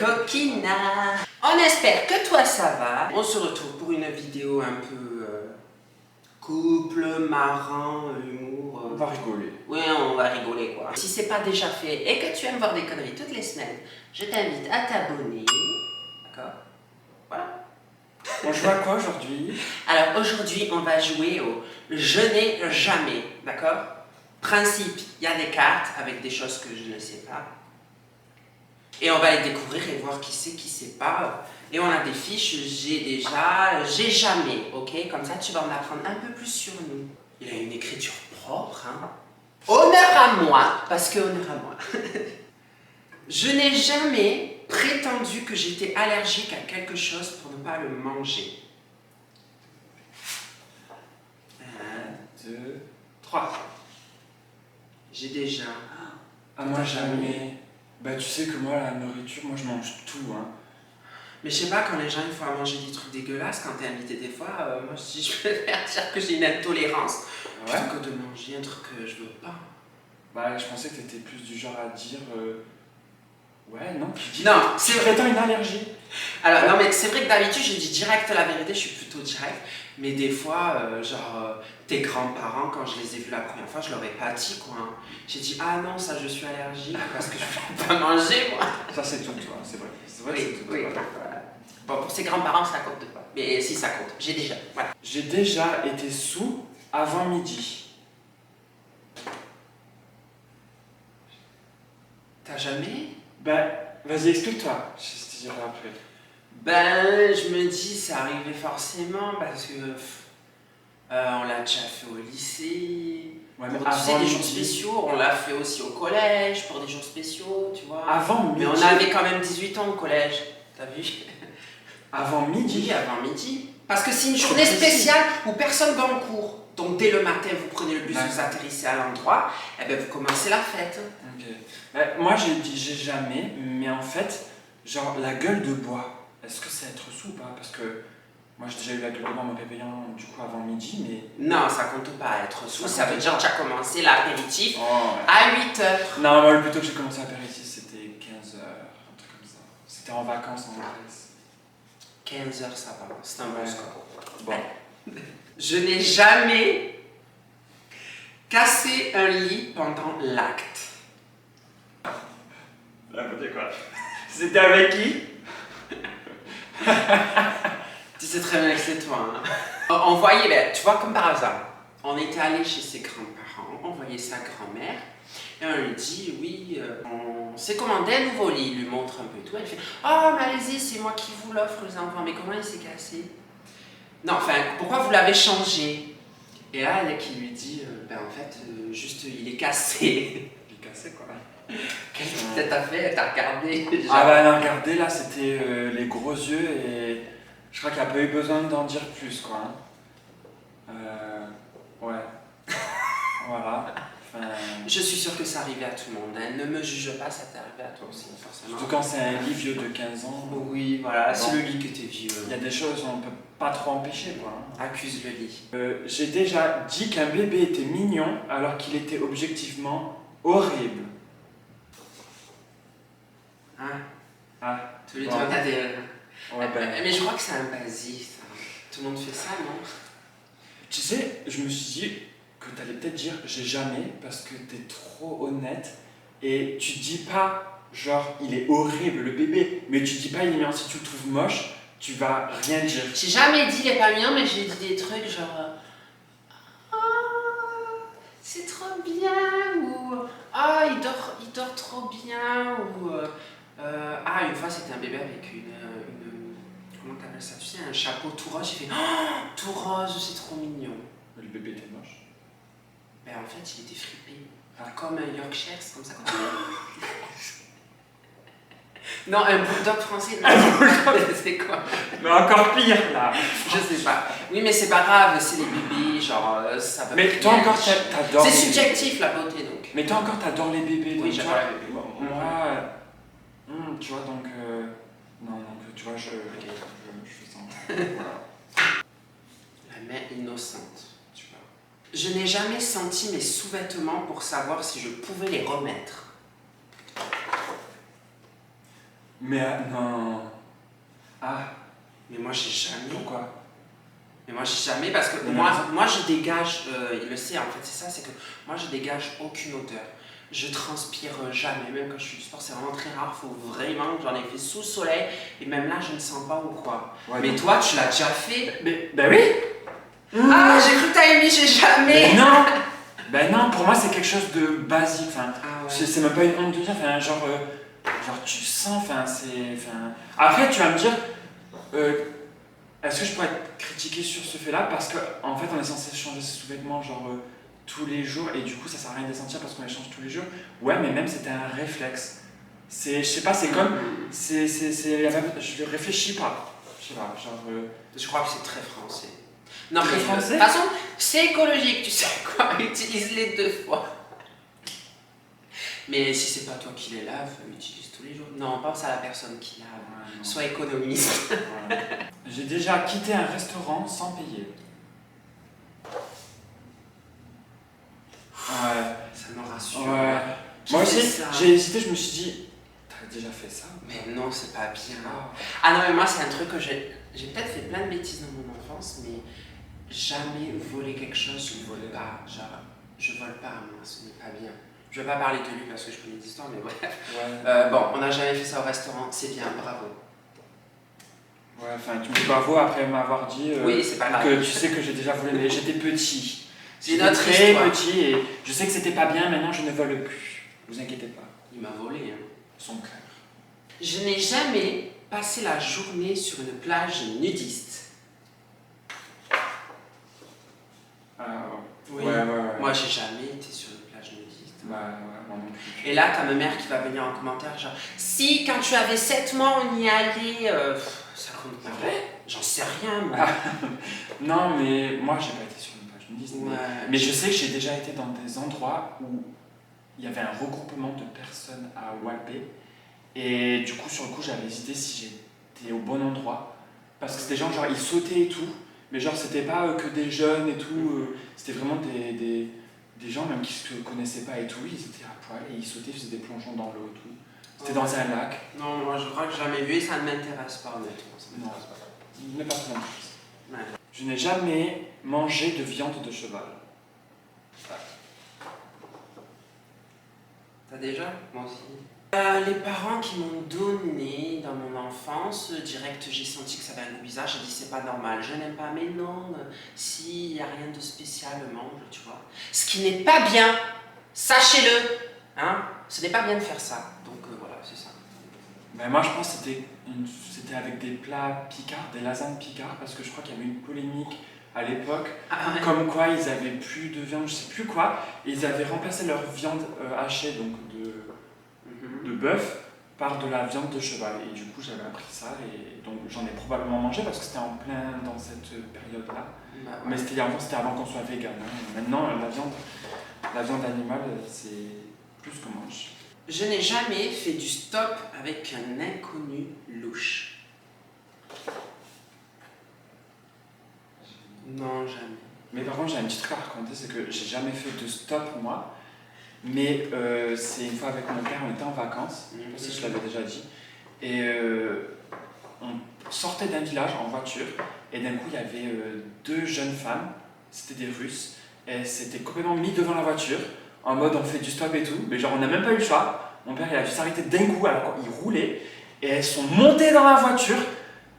mes coquinards. On espère que toi ça va. On se retrouve pour une vidéo un peu couple, marin, humour. On va rigoler. Oui, on va rigoler quoi. Si c'est pas déjà fait et que tu aimes voir des conneries toutes les semaines, je t'invite à t'abonner. D'accord? Voilà. On joue à quoi aujourd'hui? Alors aujourd'hui, on va jouer au je n'ai jamais. D'accord? Principe, il y a des cartes avec des choses que je ne sais pas. Et on va les découvrir et voir qui c'est, qui sait pas. Et on a des fiches, j'ai déjà, j'ai jamais, ok? Comme ça, tu vas en apprendre un peu plus sur nous. Il a une écriture propre, hein? Honneur à moi, parce que honneur à moi. Je n'ai jamais prétendu que j'étais allergique à quelque chose pour ne pas le manger. 1, 2, 3. J'ai déjà. Ah, moi jamais. Bah, tu sais que moi, la nourriture, moi je mange tout, hein. Mais je sais pas, quand les gens ils font à manger des trucs dégueulasses, quand t'es invité des fois, moi si je préfère dire que j'ai une intolérance Ouais. plutôt que de manger un truc que je veux pas. Bah, je pensais que t'étais plus du genre à dire. Ouais, non, tu dis. Non, Tu c'est vrai. prétends une allergie. Alors, non, mais c'est vrai que d'habitude, je dis direct la vérité, je suis plutôt direct. Mais des fois, tes grands-parents, quand je les ai vus la première fois, je leur ai pas dit, quoi. Hein. J'ai dit, ah non, ça, je suis allergique parce que je peux pas manger, moi. Ça, c'est tout, toi, c'est vrai. C'est vrai que Oui, c'est tout. oui, Voilà. voilà. Bon, pour ses grands-parents, ça compte pas. Mais si, ça compte. J'ai déjà, voilà. J'ai déjà été sous avant midi. T'as jamais? Bah, vas-y, explique-toi. Je te dirai après. Ben, je me dis, ça arrivait forcément parce que on l'a déjà fait au lycée. Ouais, mais Pour, tu sais, avant des jours midi. spéciaux, on l'a fait aussi au collège pour des jours spéciaux, tu vois. Avant midi. Mais on avait quand même 18 ans au collège, t'as vu? Avant midi. Oui, avant midi. Parce que c'est une journée spéciale où personne va en cours. Donc dès le matin, vous prenez le bus, vous atterrissez à l'endroit, et ben vous commencez la fête. Ok. Bah, moi j'ai dit j'ai jamais, mais en fait, genre la gueule de bois, est-ce que c'est être sous ou pas? Parce que moi j'ai déjà eu la gueule de bois en me réveillant du coup avant midi, mais. Non, ça compte pas être sous, ça veut compte dire pas. que tu as commencé l'apéritif Oh, ouais. à 8h. Non, moi le plus tôt que j'ai commencé à l'apéritif c'était 15h, un truc comme ça. C'était en vacances en Grèce. 15h, ça va, c'est un bon Ouais. score. Bon. Je n'ai jamais cassé un lit pendant l'acte. Quoi? C'était avec qui? Tu sais très bien que c'est toi. Hein. On voyait, ben, tu vois, comme par hasard, on était allé chez ses grands-parents, on voyait sa grand-mère, et on lui dit, oui, on s'est commandé un nouveau lit, il lui montre un peu tout, elle fait, oh, mais allez-y, c'est moi qui vous l'offre, les enfants, mais comment il s'est cassé? Non, enfin, pourquoi vous l'avez changé? Et là, elle qui lui dit, ben en fait, juste, il est cassé. Il est cassé quoi. Qu'est-ce que t'as fait? T'as regardé? Genre... Ah bah non, regardez là, c'était les gros yeux et je crois qu'il n'y a pas eu besoin d'en dire plus quoi. Hein. Ouais. Voilà. Enfin, Je suis sûre que ça arrivait à tout le monde. Hein. Ne me juge pas, ça t'est arrivé à toi aussi, forcément. surtout quand c'est un lit vieux de 15 ans. Oui, voilà, Bon. c'est le lit que t'es vieux. Il y a des choses on peut pas trop empêcher quoi. Hein. Accuse le lit. J'ai déjà dit qu'un bébé était mignon alors qu'il était objectivement horrible. Hein? Ah. Tous les Bon. deux, on a des... Ouais, ben. Mais je crois que c'est un basique, ça. Tout le monde fait ça, non? Tu sais, je me suis dit que t'allais peut-être dire j'ai jamais parce que t'es trop honnête et tu dis pas genre il est horrible le bébé, mais tu dis pas il est mignon. Si tu le trouves moche, tu vas rien dire. J'ai jamais dit il est pas mignon, mais j'ai dit des trucs genre... Ah, c'est trop bien, ou... Ah, il dort trop bien, ou... Ah, une fois, c'était un bébé avec une comment t'appelles ça? Tu sais, un chapeau tout rose. J'ai fait oh, tout rose, c'est trop mignon. Le bébé était moche. Ben en fait, il était fripé. Enfin, comme un Yorkshire, c'est comme ça qu'on dit. Non, un bulldog français. Non, c'est quoi? Mais encore pire là. Je sais pas. Oui, mais c'est pas grave, c'est les bébés, genre ça peut. Mais toi encore t'adores. C'est les subjectif la beauté donc. Mais toi encore t'adores les bébés. Oui, donc, j'adore toi, les bébés. Moi, tu vois donc non donc tu vois je fais ça. Voilà. La main innocente, tu vois. Je n'ai jamais senti mes sous-vêtements pour savoir si je pouvais les remettre. Mais non. Ah, Mais moi, j'ai jamais. pourquoi? Mais moi, j'ai jamais, parce que Mais moi je dégage, il le sait en fait, c'est ça, c'est que moi, je dégage aucune odeur. Je transpire jamais, même quand je fais du sport, c'est vraiment très rare, faut vraiment, j'en ai fait sous le soleil, et même là, je ne sens pas ou quoi. Ouais, Mais donc- toi, tu l'as déjà fait. Mais, bah oui. Ah, j'ai cru que t'avais mis, j'ai jamais. Mais non. Ben non, pour moi c'est quelque chose de basique. Enfin, Ah ouais. c'est même pas une honte de dire. Enfin, genre tu sens. Enfin, c'est. Enfin. Après, tu vas me dire, est-ce que je pourrais être critiqué sur ce fait-là parce que en fait, on est censé changer ses sous-vêtements genre tous les jours et du coup, ça sert à rien de les sentir parce qu'on les change tous les jours. Ouais, mais même c'était un réflexe. C'est, je sais pas, c'est comme, je réfléchis pas. Je sais pas, genre. Je crois que c'est très français. Non, Très mais français de toute façon, c'est écologique, tu sais quoi, utilise-les 2 fois. Mais si c'est pas toi qui les lave, utilise tous les jours. Non, pense à la personne qui lave. Ouais, non. Sois économiste. Voilà. J'ai déjà quitté un restaurant sans payer. Ouais. Ça me rassure. Ouais. Qui Moi fait aussi, ça j'ai hésité, je me suis dit, t'as déjà fait ça? Mais non, c'est pas bien. Ah. Ah non, mais moi, c'est un truc que j'ai peut-être fait plein de bêtises dans mon enfance, mais jamais volé quelque chose, je ne vole pas. Genre, je vole pas, moi, ce n'est pas bien. Je vais pas parler de lui parce que je connais des histoires, mais bref. Ouais. Bon, on n'a jamais fait ça au restaurant, c'est bien, bravo. Ouais, enfin, tu me dis bravo après m'avoir dit Oui, c'est pas grave. que tu sais que j'ai déjà volé, mais j'étais petit. C'est J'étais notre très histoire. petit et je sais que c'était pas bien, maintenant je ne vole plus. Vous inquiétez pas. Il m'a volé, hein. Son cœur. Je n'ai jamais passé la journée sur une plage nudiste. Ah Oui. ouais. Moi, j'ai jamais été sur une plage nudiste. Bah ouais, moi non plus. Et là, t'as ma mère qui va venir en commentaire, genre, si quand tu avais 7 mois, on y allait, ça compte pas. vrai? J'en sais rien, moi. Ah. Non, mais moi j'ai pas été sur une plage nudiste. Ouais. Mais je sais que j'ai déjà été dans des endroits où il y avait un regroupement de personnes à Walpé. Et du coup, sur le coup, j'avais hésité si j'étais au bon endroit. Parce que c'était genre, ils sautaient et tout. Mais genre, c'était pas que des jeunes et tout. C'était vraiment des gens même qui se connaissaient pas et tout. Ils étaient à poil et ils sautaient, ils faisaient des plongeons dans l'eau et tout. C'était dans un lac. Non, moi, je crois que j'ai jamais vu et ça ne m'intéresse pas, honnêtement. Ça Non, m'intéresse pas. il n'est pas très intéressant. Ouais. Je n'ai jamais mangé de viande de cheval. T'as déjà? Moi aussi. Les parents qui m'ont donné dans mon enfance, direct j'ai senti que ça avait un goût bizarre, j'ai dit c'est pas normal, je n'aime pas, mais non, si, il n'y a rien de spécial, mange, tu vois. Ce qui n'est pas bien, sachez-le, hein, ce n'est pas bien de faire ça, donc voilà, c'est ça. Ben moi je pense que c'était avec des plats picards, des lasagnes picards, parce que je crois qu'il y avait une polémique à l'époque, Ah ouais. comme quoi ils avaient plus de viande, je sais plus quoi, et ils avaient remplacé leur viande hachée, donc de bœuf, par de la viande de cheval. Et du coup j'avais appris ça, et donc j'en ai probablement mangé parce que c'était en plein dans cette période-là. Bah, ouais. Mais c'était avant qu'on soit vegan. Hein. Maintenant la viande animale c'est plus que mange. Je n'ai jamais fait du stop avec un inconnu louche. Non, jamais. Mais par contre, j'ai un petit truc à raconter, c'est que j'ai jamais fait de stop moi, mais c'est une fois avec mon père, on était en vacances, je sais pas si je l'avais déjà dit, et on sortait d'un village en voiture, et d'un coup il y avait 2 jeunes femmes, c'était des Russes, et elles s'étaient complètement mis devant la voiture, en mode on fait du stop et tout, mais genre on n'a même pas eu le choix, mon père il a dû s'arrêter d'un coup alors qu'il roulait, et elles sont montées dans la voiture,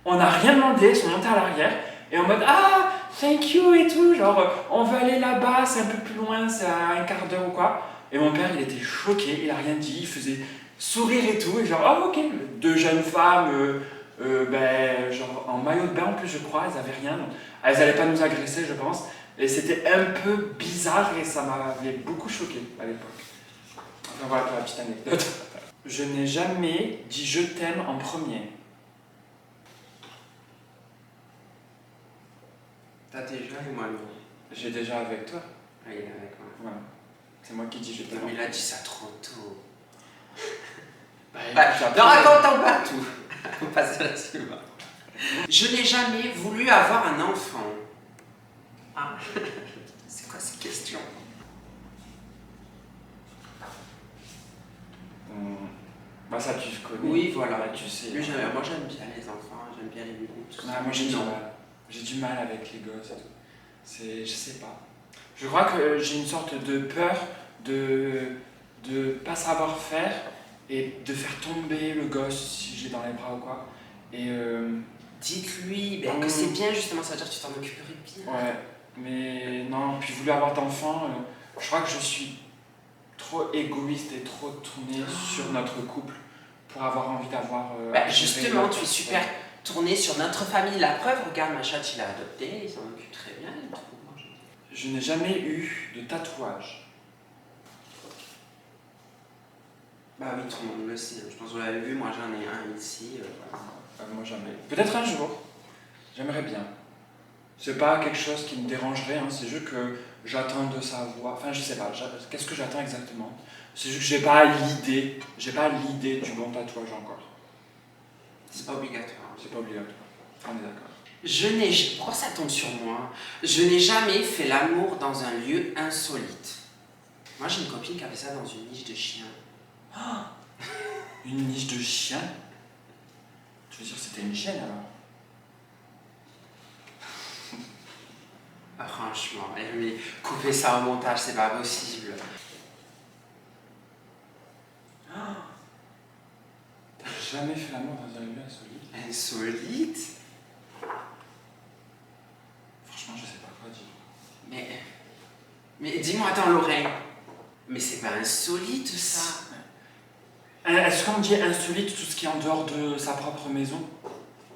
on n'a rien demandé, elles sont montées à l'arrière, et en mode ah thank you et tout, genre on va aller là-bas, c'est un peu plus loin, c'est à un quart d'heure ou quoi. Et mon père il était choqué, il a rien dit, il faisait sourire et tout, et genre oh ok, 2 jeunes femmes, ben, genre en maillot de bain en plus je crois, elles avaient rien, donc elles allaient pas nous agresser je pense. Et c'était un peu bizarre et ça m'avait beaucoup choqué à l'époque. Enfin voilà pour la petite anecdote. Je n'ai jamais dit je t'aime en premier. T'as déjà ou moi non? J'ai déjà avec toi. Ah, il est avec moi. Voilà. C'est moi qui dis je t'aime. Non, mais il a dit ça trop tôt. Bah, Ne racontons pas tout. On passe à la suivante. Je n'ai jamais voulu avoir un enfant. Ah, c'est quoi cette question? Bah ça tu connais. Oui, voilà. Ouais, tu sais. Moi j'aime bien les enfants, j'aime bien les bébés. Tout ça. Ah, moi j'ai du Non. mal. J'ai du mal avec les gosses et tout. Je sais pas. Je crois que j'ai une sorte de peur de pas savoir faire et de faire tomber le gosse si je l'ai dans les bras ou quoi. Et Dites-lui que c'est bien justement, ça veut dire que tu t'en occuperais bien. ouais, mais non, puis vouloir avoir d'enfants, je crois que je suis trop égoïste et trop tourné sur notre couple pour avoir envie d'avoir. Justement, tu es super tourné sur notre famille. La preuve, regarde, ma chatte, il a adopté, il s'en occupe très bien. Il est trop bon. Je n'ai jamais eu de tatouage. Bah oui, tout le monde le sait. Je pense que vous l'avez vu, moi j'en ai un ici. Moi jamais. Peut-être un jour. J'aimerais bien. C'est pas quelque chose qui me dérangerait, hein, c'est juste que j'attends de savoir. Enfin, je sais pas, qu'est-ce que j'attends exactement? C'est juste que j'ai pas l'idée du bon tatouage encore. C'est pas obligatoire. C'est pas obligatoire. On est d'accord. Pourquoi ça tombe sur moi? Je n'ai jamais fait l'amour dans un lieu insolite. Moi j'ai une copine qui avait ça dans une niche de chien. Une niche de chien? Tu veux dire que c'était une chienne alors? Ah, franchement, mais couper ça au montage, c'est pas possible. T'as jamais fait l'amour dans un lieu insolite? Insolite? Franchement, je sais pas quoi dire. Mais dis-moi dans l'oreille. Mais c'est pas insolite ça. Est-ce qu'on dit insolite tout ce qui est en dehors de sa propre maison?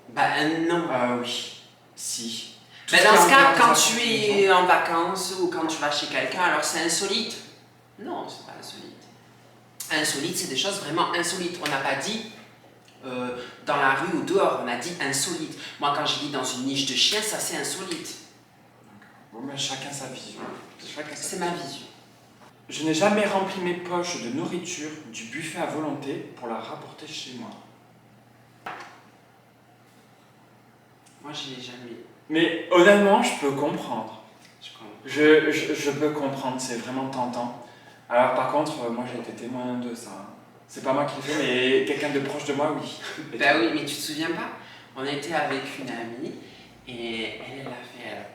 Bah non. Oui. Si. Mais dans ce cas, quand tu es en vacances ou quand tu vas chez quelqu'un, alors c'est insolite. Non, c'est pas insolite. Insolite, c'est des choses vraiment insolites. On n'a pas dit dans la rue ou dehors, on a dit insolite. Moi, quand je lis dans une niche de chien, ça c'est insolite. Bon, mais chacun sa vision. C'est ma vision. Je n'ai jamais rempli mes poches de nourriture du buffet à volonté pour la rapporter chez moi. Moi, je l'ai jamais. Mais honnêtement, je peux comprendre. Je Je peux comprendre, c'est vraiment tentant. Alors par contre, moi j'ai été témoin de ça. C'est pas moi qui l'ai fait, mais quelqu'un de proche de moi, oui. Bah oui, mais tu te souviens pas? On était avec une amie et elle a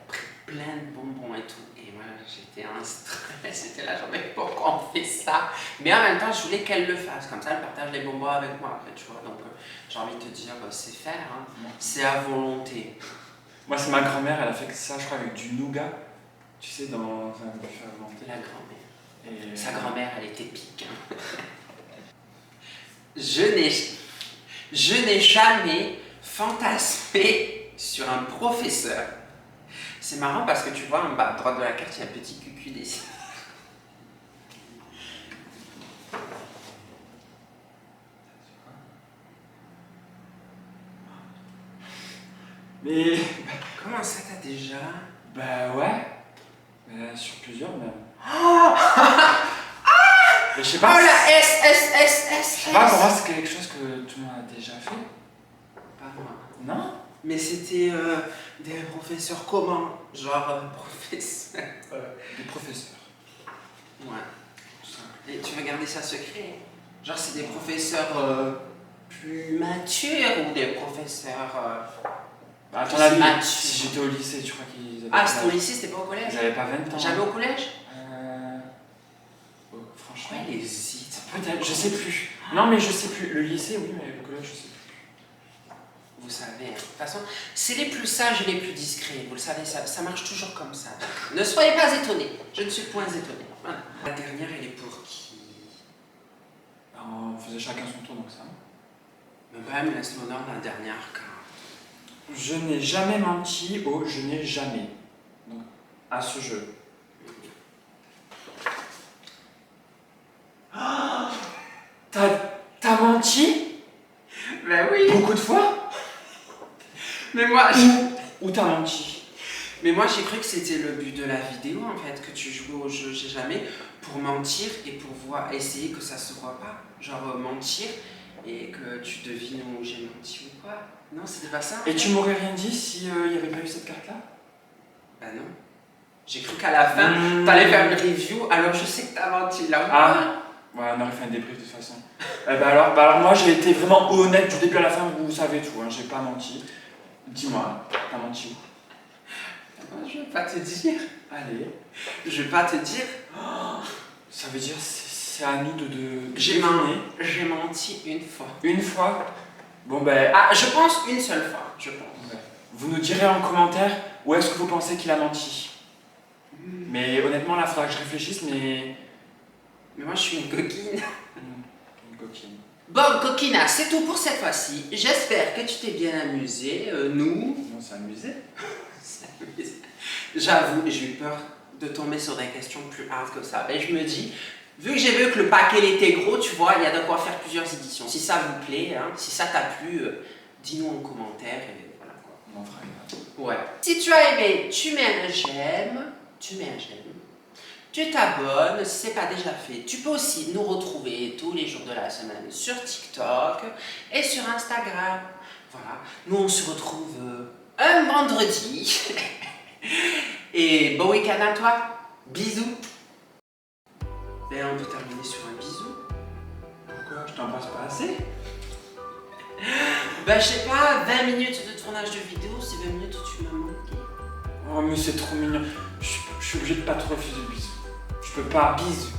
pris plein de bonbons et tout. Et moi j'étais en stress, j'étais là, genre mais pourquoi on fait ça? Mais en même temps, je voulais qu'elle le fasse, comme ça elle partage les bonbons avec moi après, tu vois. Donc j'ai envie de te dire, c'est faire, hein. C'est à volonté. Moi c'est ma grand-mère, elle a fait ça, je crois, avec du nougat. Tu sais, dans un buffet à volonté. La grand-mère. Et... Sa grand-mère, elle était pique. Hein. Je n'ai jamais fantasmé sur un professeur. C'est marrant parce que tu vois, en bas à droite de la carte, il y a un petit cucu dessiné. Mais... Comment ça t'as déjà? Bah ouais. Sur plusieurs même. Mais je sais pas. Oh la S. Je sais pas, pour moi c'est quelque chose que tout le monde a déjà fait. Pas moi. Non? Mais c'était des professeurs comment? Genre professeurs. Des professeurs. Ouais. Et tu veux garder ça secret? Genre c'est des professeurs plus matures ou des professeurs Bah, à ton plus avis, matures? si j'étais au lycée, tu crois qu'ils avaient Ah, c'était au lycée, c'était pas au collège? Ils avaient pas 20 ans. Jamais au collège? Franchement. Ouais, il hésite. Peut-être, je sais plus. Non, mais je sais plus. Le lycée, oui, mais le collège, je sais plus. Vous savez, de toute façon, c'est les plus sages et les plus discrets. Vous le savez, ça marche toujours comme ça. Ne soyez pas étonnés. Je ne suis point étonné. Voilà. La dernière, elle est pour qui? On faisait chacun son tour, donc ça. Mais quand même, laisse l'honneur de la dernière carte. Je n'ai jamais menti au je n'ai jamais. Donc, à ce jeu. Oh, t'as menti? Ben oui. Beaucoup de fois? Mais moi, Où t'as menti? Mais moi, j'ai cru que c'était le but de la vidéo, en fait, que tu jouais au jeu J'ai jamais pour mentir et pour essayer que ça se voit pas. Genre mentir et que tu devines où j'ai menti ou quoi. Non, c'était pas ça. Et tu m'aurais rien dit si il n'y avait pas eu cette carte-là? Bah non. J'ai cru qu'à la fin, t'allais faire une review, alors je sais que t'as menti là. Ah. Ouais, on aurait fait un débrief de toute façon. Alors moi j'ai été vraiment honnête du début à la fin, vous savez tout, hein, j'ai pas menti. Dis-moi, t'as menti où? Je vais pas te dire. Allez. Je vais pas te dire. Ça veut dire c'est à nous de J'ai deviner. menti une fois. Une fois. Bon ben, Ah, je pense une seule fois, je pense. ouais. Vous nous direz en commentaire où est-ce que vous pensez qu'il a menti. Mais honnêtement là, faudra que je réfléchisse, mais... Mais moi, je suis une coquine. Une coquine. Bon, coquina, c'est tout pour cette fois-ci. J'espère que tu t'es bien amusé. Nous... On s'est amusé. J'avoue, j'ai eu peur de tomber sur des questions plus hard que ça. Et je me dis, vu que j'ai vu que le paquet était gros, tu vois, il y a de quoi faire plusieurs éditions. Si ça vous plaît, hein, si ça t'a plu, dis-nous en commentaire et voilà quoi. On en fera une. Ouais. Si tu as aimé, tu mets un j'aime. Tu t'abonnes si ce n'est pas déjà fait. Tu peux aussi nous retrouver tous les jours de la semaine sur TikTok et sur Instagram. Voilà. Nous, on se retrouve un vendredi. Et bon week-end à toi. Bisous. Ben, on peut terminer sur un bisou. Pourquoi? Je t'en passe pas assez? Ben, je sais pas, 20 minutes de tournage de vidéo, c'est 20 minutes où tu m'as manqué. Oh mais c'est trop mignon. Je suis obligé de pas te refuser le bisou. Je peux pas. Bisous.